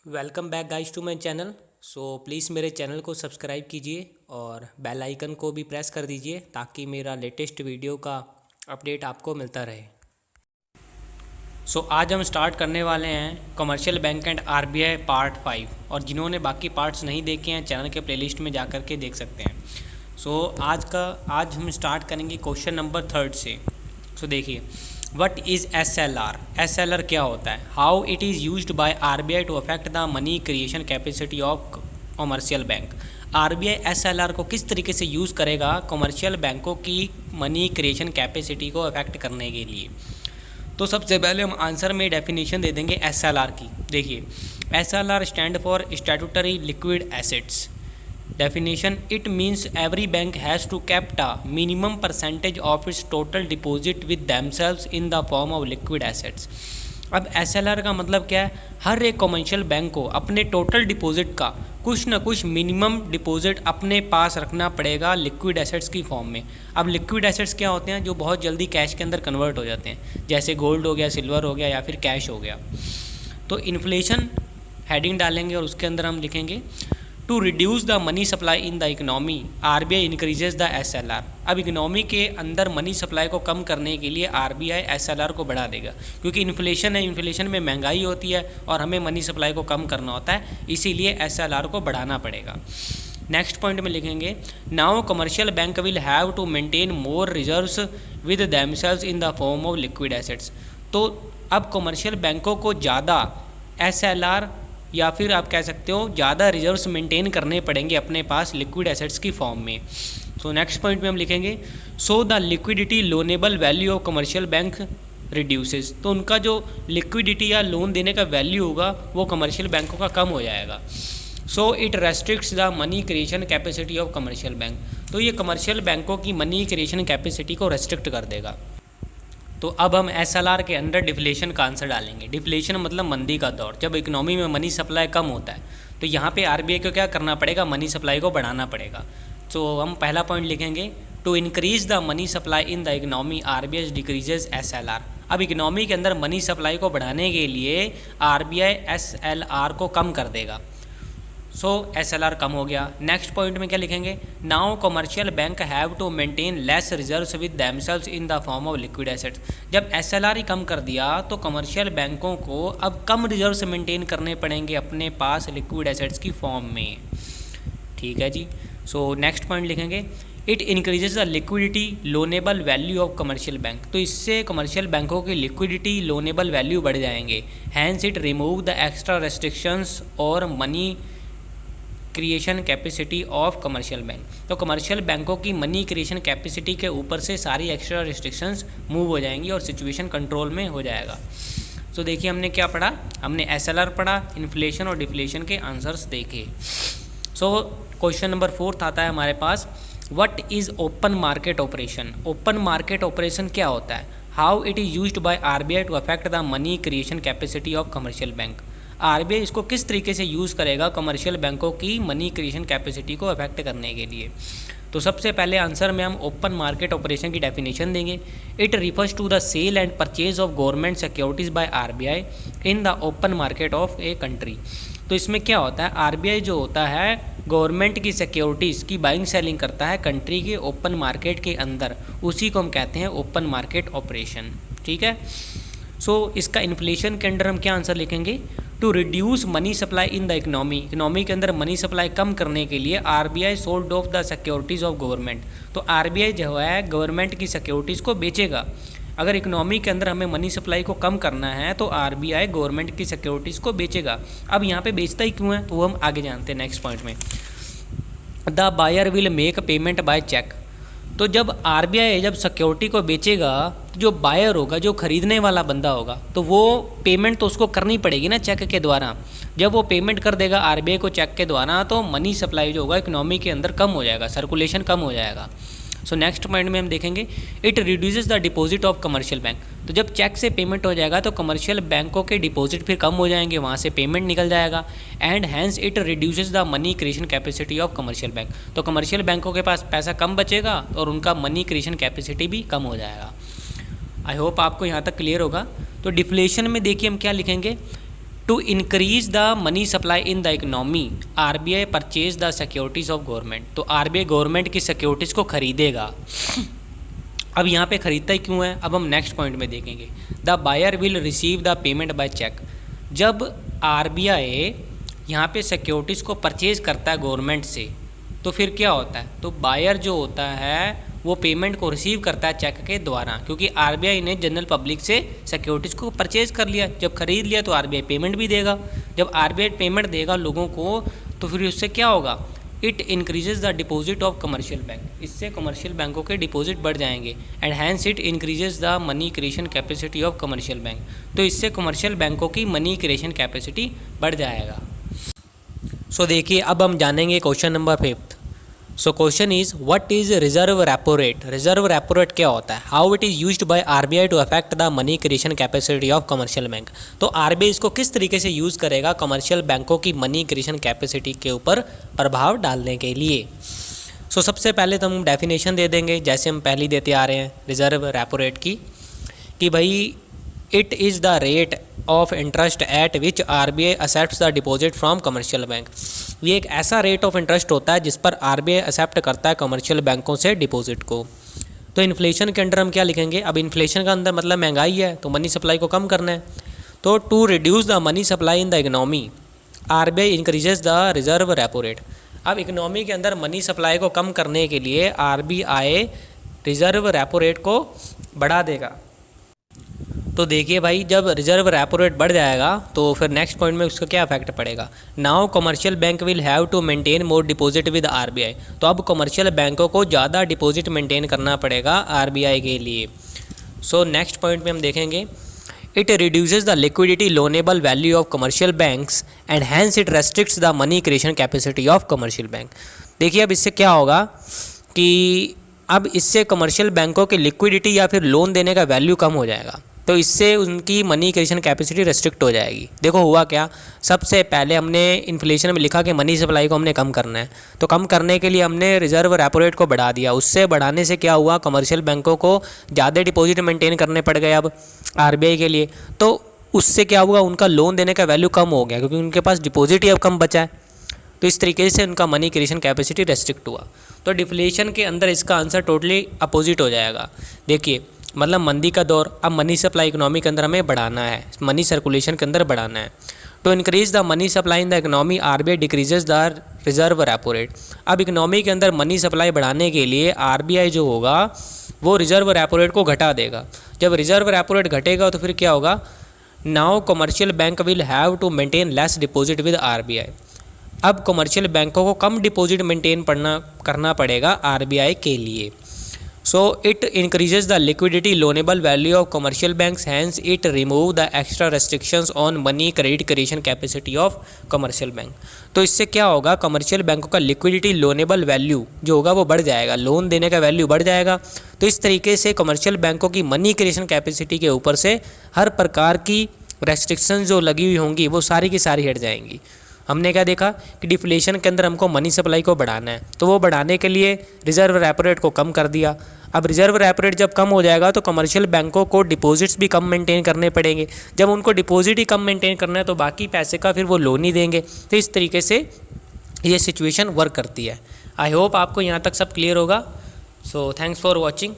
Welcome back guys to my channel. Please मेरे channel को subscribe कीजिए और बेल आइकन को भी प्रेस कर दीजिए ताकि मेरा लेटेस्ट वीडियो का अपडेट आपको मिलता रहे। आज हम स्टार्ट करने वाले हैं commercial bank and RBI part 5, और जिन्होंने बाकी पार्ट्स नहीं देखे हैं चैनल के प्लेलिस्ट में जाकर के देख सकते हैं। आज हम स्टार्ट करेंगे क्वेश्चन नंबर 3 से। देखिए, व्हाट इज़ SLR? SLR क्या होता है? How it is used by RBI to affect the money creation capacity of commercial bank. RBI SLR को किस तरीके से यूज़ करेगा कमर्शियल बैंकों की मनी क्रिएशन कैपेसिटी को अफेक्ट करने के लिए। तो सबसे पहले हम आंसर में डेफिनेशन दे देंगे SLR की। देखिए, SLR stand for statutory liquid assets. Definition: It means every bank has to keep a minimum percentage of its total deposit with themselves in the form of liquid assets। अब SLR का मतलब क्या है? हर एक commercial bank को अपने total deposit का कुछ ना कुछ मिनिमम डिपॉजिट अपने पास रखना पड़ेगा लिक्विड एसेट्स की फॉर्म में। अब लिक्विड एसेट्स क्या होते हैं? जो बहुत जल्दी कैश के अंदर कन्वर्ट हो जाते हैं, जैसे गोल्ड हो गया, सिल्वर हो गया या फिर कैश हो गया। तो इन्फ्लेशन हेडिंग डालेंगे और उसके अंदर हम लिखेंगे to reduce the money supply in the economy RBI increases the SLR। अब इकनॉमी के अंदर मनी सप्लाई को कम करने के लिए RBI SLR को बढ़ा देगा, क्योंकि इन्फ्लेशन है, इन्फ्लेशन में महंगाई होती है और हमें मनी सप्लाई को कम करना होता है, इसीलिए SLR को बढ़ाना पड़ेगा। नेक्स्ट पॉइंट में लिखेंगे now commercial bank will have to maintain more reserves with themselves in the form of liquid assets. तो अब कमर्शियल बैंकों को ज़्यादा SLR या फिर आप कह सकते हो ज़्यादा रिजर्व्स मेंटेन करने पड़ेंगे अपने पास लिक्विड एसेट्स की फॉर्म में। नेक्स्ट पॉइंट में हम लिखेंगे the liquidity loanable value of commercial bank reduces. तो उनका जो लिक्विडिटी या लोन देने का वैल्यू होगा वो कमर्शियल बैंकों का कम हो जाएगा। It restricts the money creation capacity of commercial bank. तो ये कमर्शियल बैंकों की मनी क्रिएशन कैपेसिटी को रेस्ट्रिक्ट कर देगा। तो अब हम SLR के अंदर डिफ्लेशन का आंसर डालेंगे। डिफ्लेशन मतलब मंदी का दौर, जब इकोनॉमी में मनी सप्लाई कम होता है तो यहाँ पे RBI को क्या करना पड़ेगा? मनी सप्लाई को बढ़ाना पड़ेगा। हम पहला पॉइंट लिखेंगे to increase the money supply in the economy RBI decreases SLR। अब इकोनॉमी के अंदर मनी सप्लाई को बढ़ाने के लिए RBI SLR को कम कर देगा। SLR कम हो गया। नेक्स्ट पॉइंट में क्या लिखेंगे? Now commercial bank have to maintain less reserves with themselves in the form of liquid assets. जब SLR ही कम कर दिया तो कमर्शियल बैंकों को अब कम रिजर्व्स मेंटेन करने पड़ेंगे अपने पास लिक्विड एसेट्स की फॉर्म में। ठीक है जी। नेक्स्ट पॉइंट लिखेंगे it increases the liquidity loanable value of commercial bank. तो इससे कमर्शियल बैंकों की लिक्विडिटी लोनेबल वैल्यू बढ़ जाएंगे। Hence it remove the extra restrictions और money creation capacity of commercial bank. तो कमर्शियल बैंकों की मनी क्रिएशन कैपेसिटी के ऊपर से सारी एक्स्ट्रा रिस्ट्रिक्शंस मूव हो जाएंगी और सिचुएशन कंट्रोल में हो जाएगा। देखिए, हमने क्या पढ़ा? हमने SLR पढ़ा, इन्फ्लेशन और डिफ्लेशन के आंसर्स देखे। क्वेश्चन नंबर 4 आता है हमारे पास, what is open market operation? Open market operation क्या होता है? How it is used by RBI to affect the money creation capacity of commercial bank. RBI इसको किस तरीके से यूज़ करेगा कमर्शियल बैंकों की मनी क्रिएशन कैपेसिटी को अफेक्ट करने के लिए। सबसे पहले आंसर में हम ओपन मार्केट ऑपरेशन की डेफिनेशन देंगे। It refers to the sale and purchase of government securities by RBI in the open market of a country. तो इसमें क्या होता है? RBI जो होता है गवर्नमेंट की सिक्योरिटीज़ की बाइंग सेलिंग करता है कंट्री के ओपन मार्केट के अंदर, उसी को हम कहते हैं ओपन मार्केट ऑपरेशन। ठीक है। इसका इन्फ्लेशन के अंदर हम क्या आंसर लिखेंगे? To reduce money supply in the economy. Economy के अंदर मनी सप्लाई कम करने के लिए RBI sold off the securities of government. तो RBI जो है गवर्नमेंट की सिक्योरिटीज़ को बेचेगा। अगर इकनॉमी के अंदर हमें मनी सप्लाई को कम करना है तो RBI गवर्नमेंट की सिक्योरिटीज़ को बेचेगा। अब यहाँ पे बेचता ही क्यों है वो हम आगे जानते हैं नेक्स्ट पॉइंट में। The buyer will make payment by cheque. तो जब RBI जब सिक्योरिटी को बेचेगा तो जो बायर होगा, जो खरीदने वाला बंदा होगा, तो वो पेमेंट तो उसको करनी पड़ेगी ना चेक के द्वारा। जब वो पेमेंट कर देगा RBI को चेक के द्वारा तो मनी सप्लाई जो होगा इकोनॉमी के अंदर कम हो जाएगा, सर्कुलेशन कम हो जाएगा। सो नेक्स्ट पॉइंट में हम देखेंगे it reduces the deposit of commercial bank. तो जब चेक से पेमेंट हो जाएगा तो कमर्शियल बैंकों के डिपॉजिट फिर कम हो जाएंगे, वहाँ से पेमेंट निकल जाएगा। And hence it reduces the money creation capacity of commercial bank. तो कमर्शियल बैंकों के पास पैसा कम बचेगा और उनका मनी क्रिएशन कैपेसिटी भी कम हो जाएगा। आई होप आपको यहाँ तक क्लियर होगा। तो डिफ्लेशन में देखिए हम क्या लिखेंगे, to increase the money supply in the economy RBI purchase the securities of government. तो आरबीआई गवर्नमेंट की सिक्योरिटीज़ को खरीदेगा। अब यहाँ पे ख़रीदता ही क्यों है, अब हम नेक्स्ट पॉइंट में देखेंगे। The buyer will receive the payment by cheque. जब आरबीआई यहाँ पे सिक्योरिटीज़ को परचेज़ करता है गवर्नमेंट से, तो फिर क्या होता है, तो बायर जो होता है वो पेमेंट को रिसीव करता है चेक के द्वारा, क्योंकि आरबीआई ने जनरल पब्लिक से सिक्योरिटीज़ को परचेज़ कर लिया। जब खरीद लिया तो आरबीआई पेमेंट भी देगा। जब आरबीआई पेमेंट देगा लोगों को, तो फिर उससे क्या होगा, it increases the deposit of commercial bank. इससे कमर्शियल बैंकों के डिपॉजिट बढ़ जाएंगे। And hence it increases the money creation capacity of commercial bank. तो इससे कमर्शियल बैंकों की मनी क्रिएशन कैपेसिटी बढ़ जाएगा। सो देखिए अब हम जानेंगे question number 5। So question is what is reserve repo rate. Reserve repo rate क्या होता है, how it is used by RBI to affect the money creation capacity of commercial bank. तो आरबीआई इसको किस तरीके से यूज़ करेगा कमर्शियल बैंकों की मनी क्रिएशन कैपेसिटी के ऊपर प्रभाव डालने के लिए। सो सबसे पहले तो हम डेफिनेशन दे देंगे, जैसे हम पहले देते आ रहे हैं रिजर्व रेपो रेट की, कि भाई it is the rate of interest eight which RBI accepts the deposit from commercial bank. ये एक ऐसा रेट ऑफ इंटरेस्ट होता है जिस पर आरबीआई एक्सेप्ट करता है कमर्शियल बैंकों से डिपॉजिट को। तो इन्फ्लेशन के अंडर हम क्या लिखेंगे, अब इन्फ्लेशन का अंदर मतलब महंगाई है, तो मनी सप्लाई को कम करना है। तो to reduce the money supply in the economy RBI increases the reserve repo rate. अब इकोनॉमी के अंदर मनी सप्लाई को कम करने के लिए आरबीआई रिजर्व रेपो रेट को बढ़ा देगा। तो देखिए भाई, जब रिजर्व रेपो रेट बढ़ जाएगा तो फिर नेक्स्ट पॉइंट में उसका क्या इफेक्ट पड़ेगा, now commercial bank will have to maintain more deposit with RBI. तो अब कमर्शियल बैंकों को ज़्यादा डिपॉजिट मेंटेन करना पड़ेगा आरबीआई के लिए। सो नेक्स्ट पॉइंट में हम देखेंगे, it reduces the liquidity loanable value of commercial banks and hence it restricts the money creation capacity of commercial bank. देखिए अब इससे क्या होगा कि अब इससे कमर्शियल बैंकों की लिक्विडिटी या फिर लोन देने का वैल्यू कम हो जाएगा, तो इससे उनकी मनी क्रिएशन कैपेसिटी रेस्ट्रिक्ट हो जाएगी। देखो हुआ क्या, सबसे पहले हमने इन्फ्लेशन में लिखा कि मनी सप्लाई को हमने कम करना है, तो कम करने के लिए हमने रिजर्व रेपो रेट को बढ़ा दिया। उससे बढ़ाने से क्या हुआ, कमर्शियल बैंकों को ज़्यादा डिपॉजिट मेंटेन करने पड़ गए अब आरबीआई के लिए। तो उससे क्या हुआ, उनका लोन देने का वैल्यू कम हो गया, क्योंकि उनके पास डिपॉजिट ही अब कम बचा है। तो इस तरीके से उनका मनी क्रिएशन कैपेसिटी रेस्ट्रिक्ट हुआ। तो डिफ्लेशन के अंदर इसका आंसर टोटली अपोजिट हो जाएगा। देखिए मतलब मंदी का दौर, अब मनी सप्लाई इकोनॉमी के अंदर हमें बढ़ाना है, मनी सर्कुलेशन के अंदर बढ़ाना है। To increase the money supply in the economy RBI decreases the reserve repo rate. अब इकोनॉमी के अंदर मनी सप्लाई बढ़ाने के लिए आरबीआई जो होगा वो रिजर्व रेपो रेट को घटा देगा। जब रिजर्व रेपो रेट घटेगा तो फिर क्या होगा, now commercial bank will have to maintain less deposit with RBI. अब कमर्शियल बैंकों को कम डिपॉजिट मेंटेन करना पड़ेगा आरबीआई के लिए। So it increases the liquidity loanable value of commercial banks, hence it remove the extra restrictions on money credit creation capacity of commercial bank। तो इससे क्या होगा, कमर्शियल बैंकों का लिक्विडिटी लोनेबल वैल्यू जो होगा वो बढ़ जाएगा, लोन देने का वैल्यू बढ़ जाएगा। तो इस तरीके से कमर्शियल बैंकों की मनी क्रिएशन कैपेसिटी के ऊपर से हर प्रकार की रेस्ट्रिक्शन जो लगी हुई होंगी वो सारी की सारी हट जाएंगी। हमने क्या देखा कि डिफ्लेशन के अंदर हमको मनी सप्लाई को बढ़ाना है, तो वो बढ़ाने के लिए रिजर्व रेपो रेट को कम कर दिया। अब रिजर्व रेपो रेट जब कम हो जाएगा तो कमर्शियल बैंकों को डिपॉजिट्स भी कम मेंटेन करने पड़ेंगे। जब उनको डिपॉजिट ही कम मेंटेन करना है तो बाकी पैसे का फिर वो लोन ही देंगे। तो इस तरीके से ये सिचुएशन वर्क करती है। आई होप आपको यहाँ तक सब क्लियर होगा। So thanks for watching.